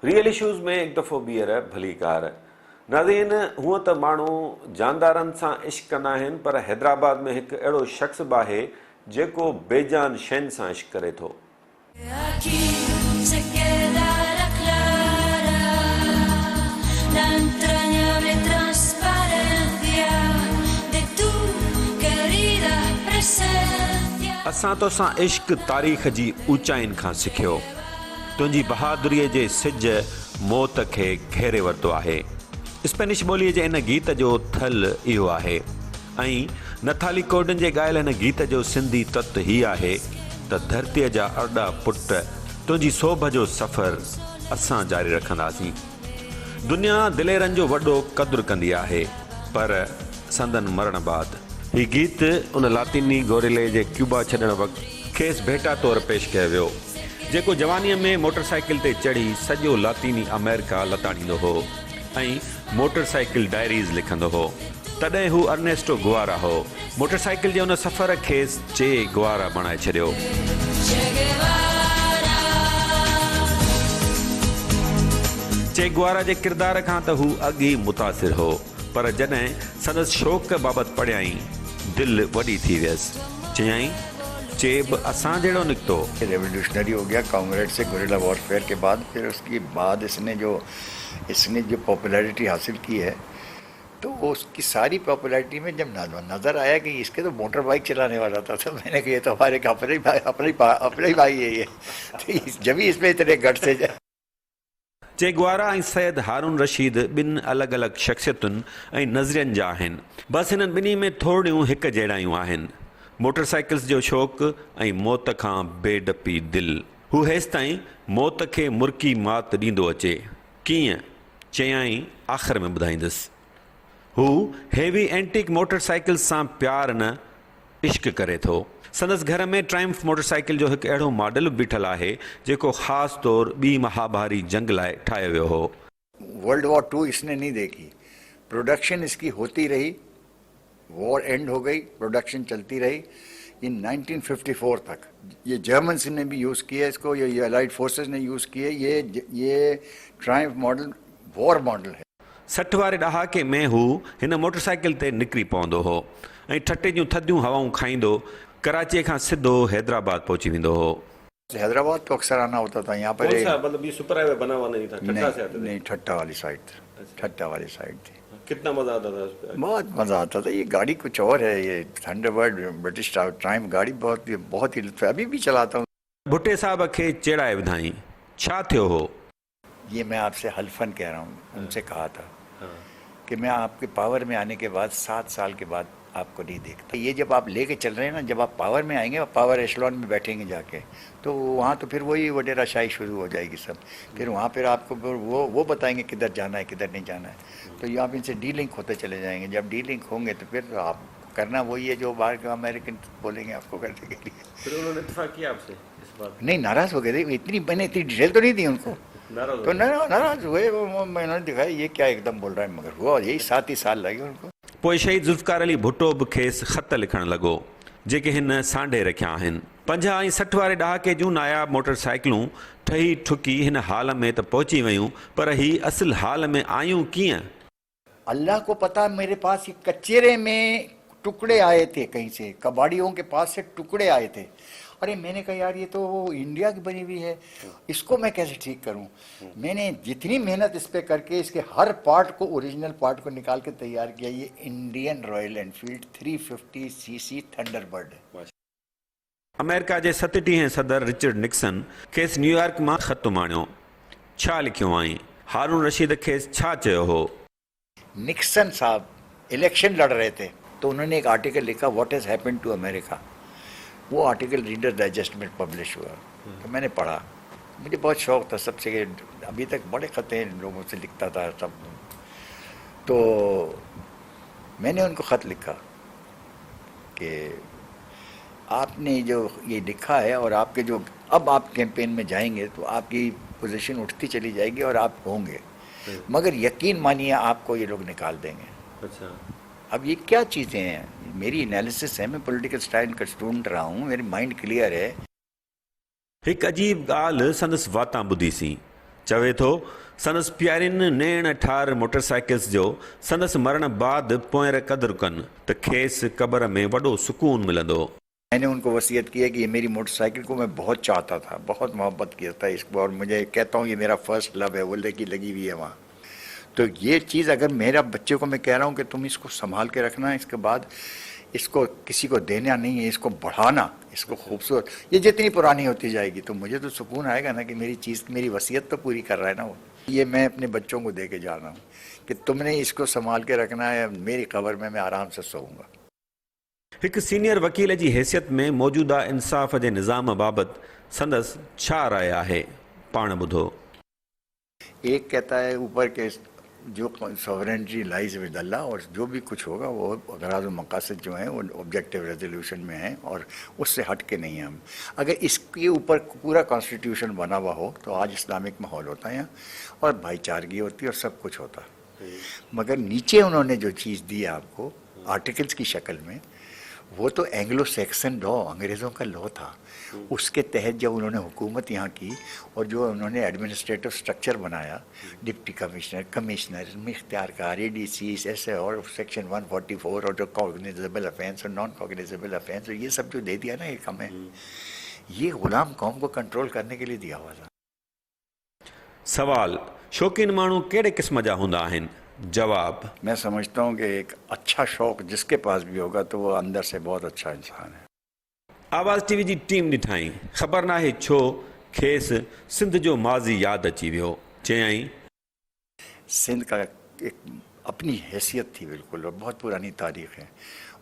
Real issues में एक दफ़ो ॿीहर भली कार। नाज़रीन, हूअं त माण्हू जानदारनि सां इश्क कंदा आहिनि, पर हैदराबाद में हिकु अहिड़ो शख़्स बि आहे जेको बेजान शयुनि सां इश्क करे थो। असां तोसां इश्क तारीख़ जी ऊचाइनि खां सिखियो। तुंहिंजी बहादुरीअ जे सिज मौत खे घेरे वरितो आहे। स्पेनिश ॿोलीअ जे इन गीत जो थल इहो आहे ऐं नथाली कोडन जे ॻायल हिन गीत जो सिंधी तत हीउ आहे त धरतीअ जा अरड़ा पुट तुंहिंजी सोभ जो सफ़र असां जारी रखंदासीं। दुनिया दिलेरनि जो वॾो क़दुरु कंदी आहे, पर संदन मरण बाद हीउ गीत उन लातीनी गोरिले जे क्यूबा छॾण वक़्तु खेसि भेटा तौरु पेश कयो वियो, जेको जवानीअ में मोटरसाइकिल ते चढ़ी सॼो लातीनी अमेरिका लताड़ींदो हो ऐं मोटरसाइकिल डायरीज़ लिखंदो हो। तॾहिं हू अर्नेस्टो गुआरा हो। मोटरसाइकिल जे उन सफ़र खेसि चे गुआरा बणाए छॾियो। चे गुआरा जे किरदार खां त हू अॻु ई मुतासिर हो, पर जॾहिं संदसि शौक़ बाबति पढ़ियाई दिलि वॾी थी वियसि। चयाई, चे बि असां जहिड़ो निकितो। रेवोल्यूशनरी हो गया कांग्रेस से गुरिल्ला वॉरफेयर के बाद। फिर उसके बाद इसने जो पॉपुलैरिटी हासिल की है, तो उसकी सारी पॉपुलैरिटी में जब नज़र आया कि इसके तो मोटर बाइक चलाने वाला था, तो मैंने कहा ये तो हमारे अपने ही भाई है ये, तो जब ही इसमें इतने गट से जाए। चे गुआरा ऐं सैयद हारून रशीद ॿिनि अलॻि अलॻि शख़्सियतुनि ऐं नज़रियनि जा आहिनि। बसि हिननि ॿिन्ही में थोरियूं हिकु जहिड़ायूं आहिनि, मोटरसाइकिल्स जो शौक़ु ऐं मौत खां बेडपी दिलि। हू हेसि ताईं मौत खे मुर्की मात ॾींदो अचे। कीअं? चयाई, आख़िर में ॿुधाईंदुसि। हू हेवी एंटीक मोटरसाइकिल सां प्यार न इश्क करे थो। संदसि घर में ट्रायम्फ मोटरसाइकिल जो हिकु अहिड़ो मॉडल बीठल आहे जेको ख़ासि तौरु ॿी महाभारी जंग लाइ ठाहियो वियो हो। वर्ल्ड वॉर 2 इसने नहीं देखी, प्रोडक्शन इसकी होती रही, वॉर एंड हो गई, प्रोडक्शन चलती रही इन 1954 तक। ये जर्मन्स ने भी यूज़ किया इसको, ये अलाइड फोर्सेस ने यूज़ किए। ये ट्रायम्फ मॉडल वॉर मॉडल है। 60 वारे ॾहाके में हू हिन मोटरसाइकिल ते निकिरी पवंदो हो ऐं ठटे जूं थधियूं हवाऊं खाईंदो कराचीअ खां सिधो हैदराबाद पहुची वेंदो हो। हैदराबाद तो अक्सर आना होता था यहाँ पर। मतलब ये सुपर हाईवे बना हुआ नहीं था, ठट्टा से आते थे? नहीं, ठट्टा वाली साइड थी। कितना मजा आता था उस पे? बहुत मजा आता था। ये गाड़ी कुछ और है, ये थंडरबर्ड ब्रिटिश ट्रायम्फ गाड़ी बहुत ही लुत्फ, अभी भी चलाता हूँ। भुट्टे साहब खे चेड़ाए विधाई, छा थियो हो? ये मैं आपसे हल्फन कह रहा हूँ, उनसे कहा था कि मैं आपके पावर में आने के बाद 7 साल के बाद आपको नहीं देखता। ये जब आप लेके चल रहे हैं ना, जब आप पावर में आएंगे, पावर एशलॉन में बैठेंगे जाके, तो वहाँ तो फिर वही वडेरा शाही शुरू हो जाएगी सब। फिर वहाँ फिर आपको वो बताएंगे किधर जाना है किधर नहीं जाना है। तो ये आप इनसे डीलिंक होते चले जाएंगे। जब डीलिंक होंगे तो फिर आप करना वही है जो बाहर के अमेरिकन बोलेंगे आपको करने के लिए। फिर उन्होंने इत्तेफाक किया आपसे इस बात? नहीं, नाराज़ हो गए थे। मैंने इतनी डिटेल तो नहीं दी उनको, तो नाराज़ हुए। मैंने दिखाया ये क्या एकदम बोल रहा है, मगर हुआ यही 7 ही साल लगे उनको। पोइ शहीद ज़ुल्फ़कार अली भुट्टो बि खेसि ख़त लिखणु लॻो, जेके हिन सांढे रखिया आहिनि। 50 ऐं 60 वारे ॾहाके जूं नायाब मोटरसाइकिलूं ठही ठुकी हिन हाल में त पहुची वियूं, पर ही असुल हाल में आयूं कीअं? अल्लाह को पता। मेरे पास ये कचेरे में टुकड़े आए थे, कहीं से कबाड़ियों के पास से टुकड़े आए थे। अरे मैंने कहा यार ये तो इंडिया की बनी हुई है, इसको मैं कैसे ठीक करूं? मैंने जितनी मेहनत इस पे करके इसके हर पार्ट को, ओरिजिनल पार्ट को निकाल के तैयार किया। ये Indian royal Enfield 350cc Thunderbird है। अमेरिका जे 37 सदर रिचर्ड निक्सन खेसि न्यूयॉर्क मां ख़त माणियो। छा लिखियो आई? हारून रशीद खेसि छा चयो हो? निक्सन साहब इलेक्शन लड़ रहे थे, तो उन्होंने एक आर्टिकल लिखा, what has happened to America. वो आर्टिकल रीडर डाइजेस्ट में पब्लिश हुआ, तो मैंने पढ़ा। मुझे बहुत शौक़ था सबसे, अभी तक बड़े ख़त लोगों से लिखता था सब। तो मैंने उनको ख़त लिखा कि आपने जो ये लिखा है और आपके जो अब आप कैंपेन में जाएंगे तो आपकी पोजीशन उठती चली जाएगी और आप होंगे, मगर यकीन मानिए आपको ये लोग निकाल देंगे। अच्छा, अब ये क्या चीज़ें हैं? मेरी एनालिसिस है, मैं पॉलिटिकल स्टाइल का स्टूडेंट रहा हूँ, मेरी माइंड क्लियर है। हिकु अजीब ॻाल्हि संदसि वातां ॿुधीसीं। चवे थो संदसि प्यारियुनि नेण ठार मोटरसाइकिल्स जो संदसि मरण बाद पोइर क़दुरु कनि त खेसि क़बर में वॾो सुकून मिलंदो। मैंने उनको वसीयत की है कि ये मेरी मोटरसाइकिल को मैं बहुत चाहता था, बहुत मोहब्बत किया था इसको, और मुझे कहता हूँ ये मेरा फर्स्ट लव है, वो लगी हुई है वहाँ। तो ये चीज़ अगर मेरा बच्चे को मैं कह रहा हूँ कि तुम इसको संभाल के रखना, इसके बाद इसको किसी को देना नहीं है, इसको बढ़ाना, इसको खूबसूरत, ये जितनी पुरानी होती जाएगी तो मुझे तो सुकून आएगा ना कि मेरी चीज़, मेरी वसीयत तो पूरी कर रहा है ना वो। ये मैं अपने बच्चों को दे के जा रहा हूँ कि तुमने इसको संभाल के रखना है, मेरी क़बर में मैं आराम से सोऊंगा। एक सीनियर वकील की हैसियत में मौजूदा इंसाफ़ के निज़ाम बाबत संदसि छा राय आहे, पाण ॿुधो। एक कहता है ऊपर के जो सॉवरेनिटी लाइज विद अल्लाह, और जो भी कुछ होगा वो गराज़ और मकासद जो हैं वो ऑब्जेक्टिव रेजोल्यूशन में हैं और उससे हट के नहीं हैं हम। अगर इसके ऊपर पूरा कॉन्स्टिट्यूशन बना हुआ हो तो आज इस्लामिक माहौल होता है यहाँ, और भाईचारगी होती है और सब कुछ होता है। मगर नीचे उन्होंने जो चीज़ दी है आपको आर्टिकल्स की शक्ल में, वो तो एंग्लो सैक्सन लॉ, अंग्रेज़ों का लॉ था, उसके तहत जब उन्होंने हुकूमत यहाँ की और जो उन्होंने एडमिनिस्ट्रेटिव स्ट्रक्चर बनाया, डिप्टी कमिश्नर, कमिश्नर में इख्तियारकार, ADC, ऐसे, और सेक्शन 144 और जो कॉग्निजेबल ऑफेंस और नॉन कॉग्निजेबल ऑफेंस, और ये सब जो दे दिया ना एक हमें, ये गुलाम कौम को कंट्रोल करने के लिए दिया हुआ था। सवाल, शौकीन माण्हू कहिड़े क़िस्म जा हूंदा आहिनि? जवाब, मैं समझता हूँ कि एक अच्छा शौक़ जिसके पास भी होगा तो वो अंदर से बहुत अच्छा इंसान है। आवाज़ TV जी टीम ॾिठाई, ख़बर नाहे छो खेसि सिंध जो माज़ी यादि अची वियो। चयाईं, सिंध का एक अपनी हैसियत थी बिल्कुल, और बहुत पुरानी तारीख़ है।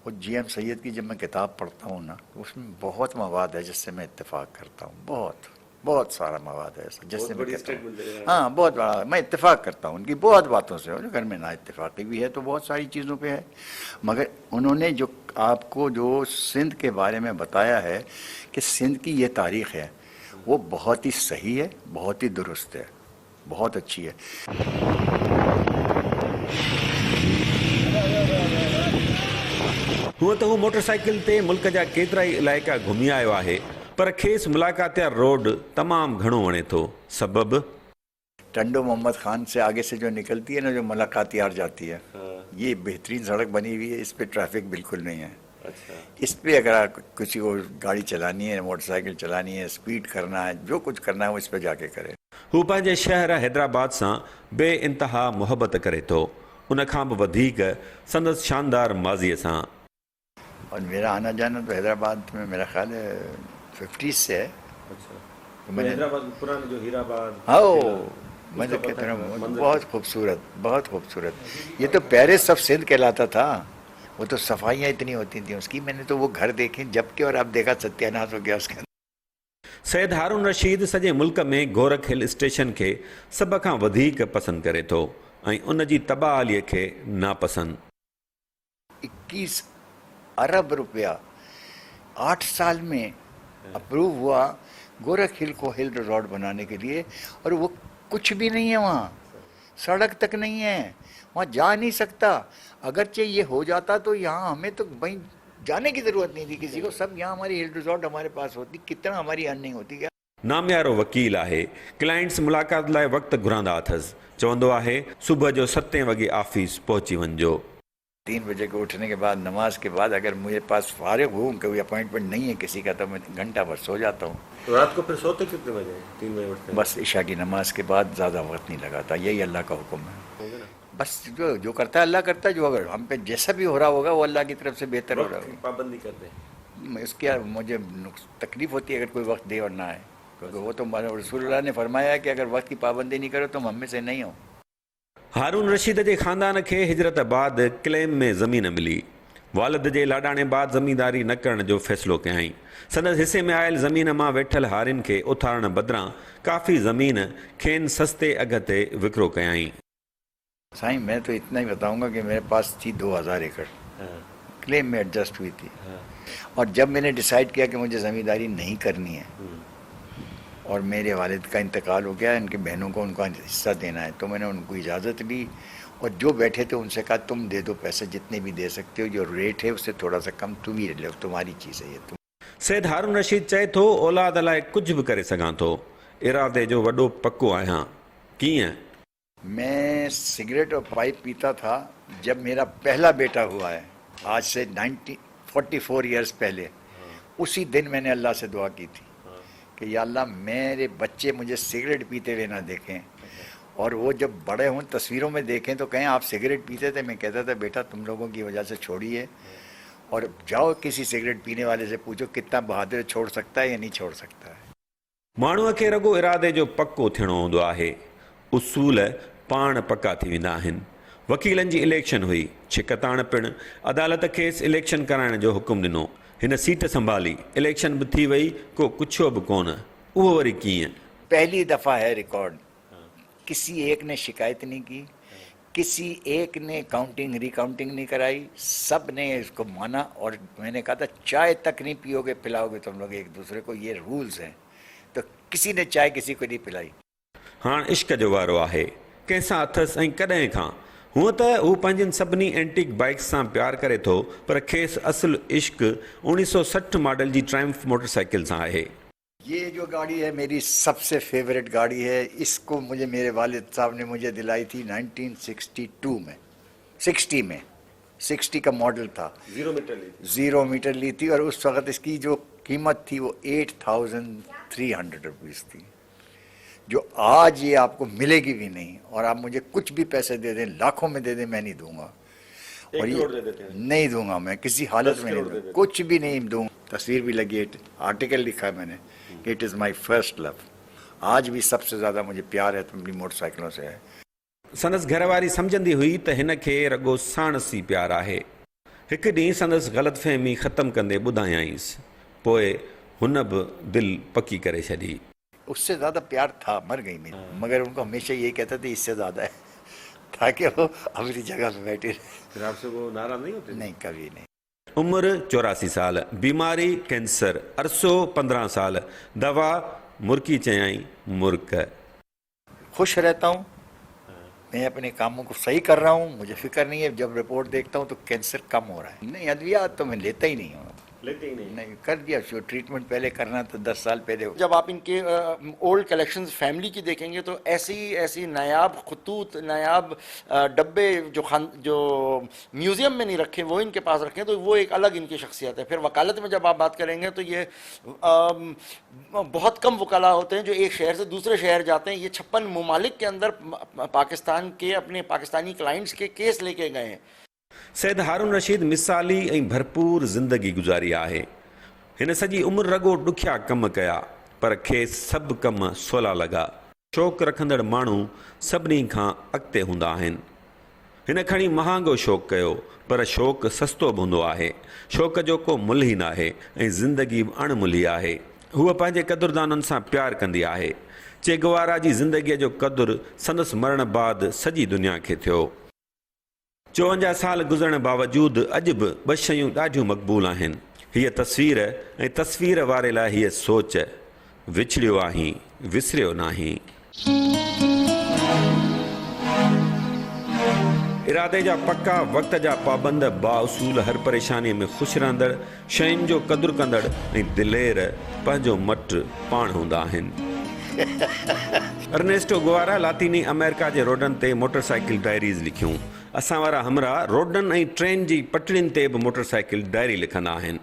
और GM सैयद की जब मैं किताब पढ़ता हूँ ना तो उसमें बहुत मवाद है जिससे मैं इत्तेफाक करता हूँ, बहुत सारा मवाद है ऐसा जिससे मैं कहता हूँ, हाँ बहुत बड़ा, मैं इत्तेफाक करता हूँ उनकी बहुत बातों से, और घर में ना इत्तेफाकी भी है तो बहुत सारी चीज़ों पे है। मगर उन्होंने जो आपको जो सिंध के बारे में बताया है कि सिंध की ये तारीख़ है, वो बहुत ही सही है, बहुत ही दुरुस्त है, बहुत अच्छी है। हूअं त हू मोटरसाइकिल ते मुल्क जा केतिरा ई इलाइक़ा घुमी आयो आहे, पर खेसि मुलाक़ातियार रोड तमामु घणो वणे थो। सबबु, टंडो मोहम्मद खान से आगे से जो निकलती है ना, जो मुलाकातियार जाती है, ये बेहतरीन सड़क बनी हुई है, इस पे ट्रैफिक बिल्कुल नहीं है। इस पे अगर किसी को गाड़ी चलानी है, मोटरसाइकिल चलानी है, स्पीड करना है, जो कुछ करना है वो इस पे जाके करे। हू पंहिंजे शहर हैदराबाद सां बे इंतहा मुहबत करे थो, उन खां बि वधीक संदसि शानदार माज़ीअ सां। और मेरा आना जाना तो हैदराबाद में मेरा ख्याल है 50s से है। तो मैंने पुराना जो हीराबाद, हाँ मैं तो कहता हूँ बहुत खूबसूरत, बहुत खूबसूरत। ये तो पेरिस ऑफ सिंध कहलाता था, वो तो सफाइयाँ इतनी होती थी उसकी, मैंने तो वो घर देखे जबकि, और अब देखा सत्यानाश हो गया उसके। सैयद हारून रशीद सॼे मुल्क में गोरख हिल स्टेशन खे सभ खां वधीक पसंदि करे थो ऐं उन जी तबाहलीअ खे नापसंद। 21 अरब रुपया 8 साल में अप्रूव हुआ गोरख हिल को हिल रिजॉर्ट बनाने के लिए, और वो कुछ भी नहीं है वहाँ, सड़क तक नहीं है, वहाँ जा नहीं सकता। अगरचे ये हो जाता तो यहाँ हमें तो भाई जाने की ज़रूरत नहीं थी किसी को, सब यहाँ हमारी हिल रिजॉर्ट हमारे पास होती, कितना हमारी अर्निंग होती। क्या नामियारो वकील आहे, क्लाइंट्स मुलाक़ात लाइ वक़्तु घुरंदा अथसि, चवंदो आहे सुबुह जो 7 वॻे ऑफिस पहुची वञिजो। 3 बजे को उठने के बाद, नमाज के बाद अगर मुझे पास फारिग हूँ, कोई अपॉइंटमेंट नहीं है किसी का, तो मैं घंटा भर सो जाता हूँ। तो रात को फिर सोते कितने बजे? 3 बजे उठते? बस इशा की नमाज के बाद ज़्यादा वक्त नहीं लगाता, यही अल्लाह का हुक्म है। बस जो करता है अल्लाह करता है, जो अगर हम पे जैसा भी हो रहा होगा वो अल्लाह की तरफ से बेहतर हो रहा होगा। पाबंदी करते इसके मुझे तकलीफ होती है अगर कोई वक्त दे और ना आए, क्योंकि वो तो रसूलुल्लाह ने फरमाया है कि अगर वक्त की पाबंदी नहीं करो तो हम में से नहीं हो। हारून रशीद जे ख़ानदान खे हिजरत बाद क्लेम में ज़मीन मिली। वालिद जे लाॾाणे बाद ज़मींदारी न करण जो फ़ैसिलो कयईं। संदसि हिसे में आयल ज़मीन मां वेठल हारियुनि खे उथारण बदिरां काफ़ी ज़मीन खेनि सस्ते अघ ते विकिरो कयईं। साईं मैं तो इतना ही बताऊंगा कि मेरे पास थी 2000 एकड़, क्लेम में एडजस्ट हुई थी। और जब मैंने डिसाइड किया कि मुझे ज़मींदारी नहीं करनी है और मेरे वालिद का इंतकाल हो गया, इनके बहनों को उनका हिस्सा देना है, तो मैंने उनको इजाज़त ली और जो बैठे थे उनसे कहा तुम दे दो पैसे जितने भी दे सकते हो, जो रेट है उससे थोड़ा सा कम तुम ही लो, तुम्हारी चीज़ है ये। तुम सैयद हारून रशीद चए थो औलाद लाइ कुझु बि करे सघां थो, इरादे जो वॾो पको आहियां, कीअं? मैं सिगरेट और पाइप पीता था जब मेरा पहला बेटा हुआ है, आज से 44 ईयर्स पहले। उसी दिन मैंने अल्लाह से दुआ की थी कि या अल्लाह मेरे बच्चे मुझे सिगरेट पीते हुए ना देखें, और वो जब बड़े हों तस्वीरों में देखें तो कहें आप सिगरेट पीते थे। मैं कहता था बेटा तुम लोगों की वजह से छोड़ी है, और जाओ किसी सिगरेट पीने वाले से पूछो कितना बहादुर छोड़ सकता है या नहीं छोड़ सकता है। माण्हूअ खे रुॻो इरादे जो पको थियणो हूंदो आहे, उसूल पाण पका थी वेंदा आहिनि। वकीलनि जी इलेक्शन हुई, छिकताण पिणु अदालत खेसि इलेक्शन कराइण जो हुकुम ॾिनो। हिन सीट संभाली, इलेक्शन बि थी वई, को कुछो बि कोन। उहो वरी कीअं? पहली दफ़ा है रिकॉर्ड, किसी एक ने शिकायत नहीं की, किसी एक ने काउंटिंग रिकाउंटिंग नहीं कराई, सब ने इसको माना। और मैंने कहा था चाय तक नहीं पियोगे पिलाओगे तुम लोग एक दूसरे को, ये रूल्स हैं। तो किसी ने चाय किसी को नहीं पिलाई। हाणे इश्क जो वारो आहे, कंहिंसां अथसि ऐं कॾहिं खां। हूअं त हू पंहिंजनि सभिनी एंटीक बाइक्स सां प्यार करे थो, पर खेसि असुलु इश्क 1960 मॉडल जी ट्रायम्फ मोटरसाइकिल सां आहे। ये जो गाड़ी है मेरी सबसे फेवरेट गाड़ी है। इसको मुझे मेरे वालिद साहब ने मुझे दिलाई थी 1962 में, 60 का मॉडल था। 0 मीटर ली थी, और उस वक़्त इसकी जो कीमत थी वो 8300 रुपीज़ थी, जो आज ये आपको मिलेगी भी नहीं। और आप मुझे कुछ भी पैसे दे दें, लाखों में दे दें, मैं नहीं दूंगा। और ये नहीं दूंगा, मैं किसी हालत में नहीं दूंगा, कुछ भी नहीं दूंगा। तस्वीर भी लगी है, आर्टिकल लिखा है मैंने कि it is my first love. आज भी सबसे ज़्यादा मुझे प्यार है तो अपनी मोटरसाइकिलों से है। संदसि घरवारी सम्झंदी हुई त हिन खे रॻो साणसी प्यार आहे। हिकु ॾींहुं संदसि ग़लतफ़हमी ख़तमु कंदे ॿुधायांईसि, पोइ हुन बि दिलि पकी करे छॾी। उससे ज़्यादा प्यार था, मर गई मेरी, मगर उनको हमेशा ये कहते थे इससे ज़्यादा है, ताकि वो अपनी जगह पे बैठे रहे। आपसे वो नाराज नहीं होते? नहीं, कभी नहीं। उम्र 84 साल, बीमारी कैंसर, अरसो 15 साल, दवा मुर्की चयाई मुर्क। खुश रहता हूँ, मैं अपने कामों को सही कर रहा हूँ, मुझे फिक्र नहीं है। जब रिपोर्ट देखता हूँ तो कैंसर कम हो रहा है। नहीं, अद्वियात तो मैं लेता ही नहीं हूँ। नहीं, कर दिया जो ट्रीटमेंट पहले करना तो 10 साल पहले। जब आप इनके ओल्ड कलेक्शंस फैमिली की देखेंगे तो ऐसी नायाब खतूत, नायाब डब्बे जो म्यूज़ियम में नहीं रखे वो इनके पास रखे, तो वो एक अलग इनकी शख्सियत है। फिर वकालत में जब आप बात करेंगे तो ये बहुत कम वकाला होते हैं जो एक शहर से दूसरे शहर जाते हैं। ये 56 ममालिक के अंदर पाकिस्तान के अपने पाकिस्तानी क्लाइंट्स के केस लेके गए हैं। सैयद हारून रशीद मिसाली ऐं भरपूर ज़िंदगी गुज़ारी आहे। हिन सॼी उमिरि रॻो ॾुखिया कम कया, पर खेसि सभु कम सवला लॻा। शौक़ु रखंदड़ माण्हू सभिनी खां अॻिते हूंदा आहिनि। हिन खणी महांगो शौक़ु कयो, पर शौक़ु सस्तो बि हूंदो आहे। शौक़ जो को मुल्ह ई न आहे ऐं ज़िंदगी बि अणमुल्ही आहे। हूअ पंहिंजे क़दुरदाननि सां प्यार कंदी आहे। चे गुवारा जी ज़िंदगीअ जो क़दुरु संदसि मरण बाद सॼी दुनिया खे थियो। 54 साल गुज़रण बावजूदि अॼु बि 2 शयूं ॾाढियूं मक़बूल आहिनि। हीअ तस्वीर ऐं तस्वीर वारे लाइ हीअ सोच, विछड़ियो आहीं विसरियो नाहीं। इरादे जा पक्का, वक़्त जा पाबंद, बाउसूल, हर परेशानीअ में ख़ुशि रहंदड़, शयुनि जो क़दुरु कंदड़ ऐं दिलेर पंहिंजो मटु पाण हूंदा आहिनि। अर्नेस्टो गुवारा लातीनी अमेरिका जे रोडनि ते मोटरसाइकिल डायरीज़ लिखियूं। असां वारा हमरा रोडनि ऐं ट्रेन जी पटड़ियुनि ते बि मोटरसाइकिल डायरी लिखंदा आहिनि।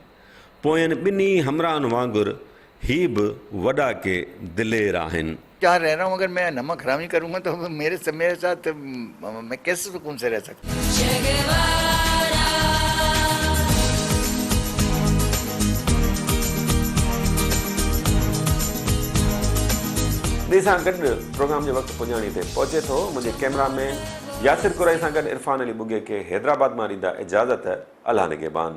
पोयनि ॿिन्ही हमराहनि वांगुरु ही बि वॾा के दिलेर आहिनि। जहाँ रह रहा हूँ, अगर मैं नमक हरामी करूँगा तो मेरे साथ मैं कैसे सुकून से रह सकता हूँ। ॿिए सां गॾु प्रोग्राम जो वक़्तु पुॼाणी ते पहुचे थो। मुंहिंजे कैमरामैन यासिर कुरई सां गॾु इरफान अली बुगे खे हैदराबाद मां ॾींदा इजाज़त। अल्लाह निगहबान।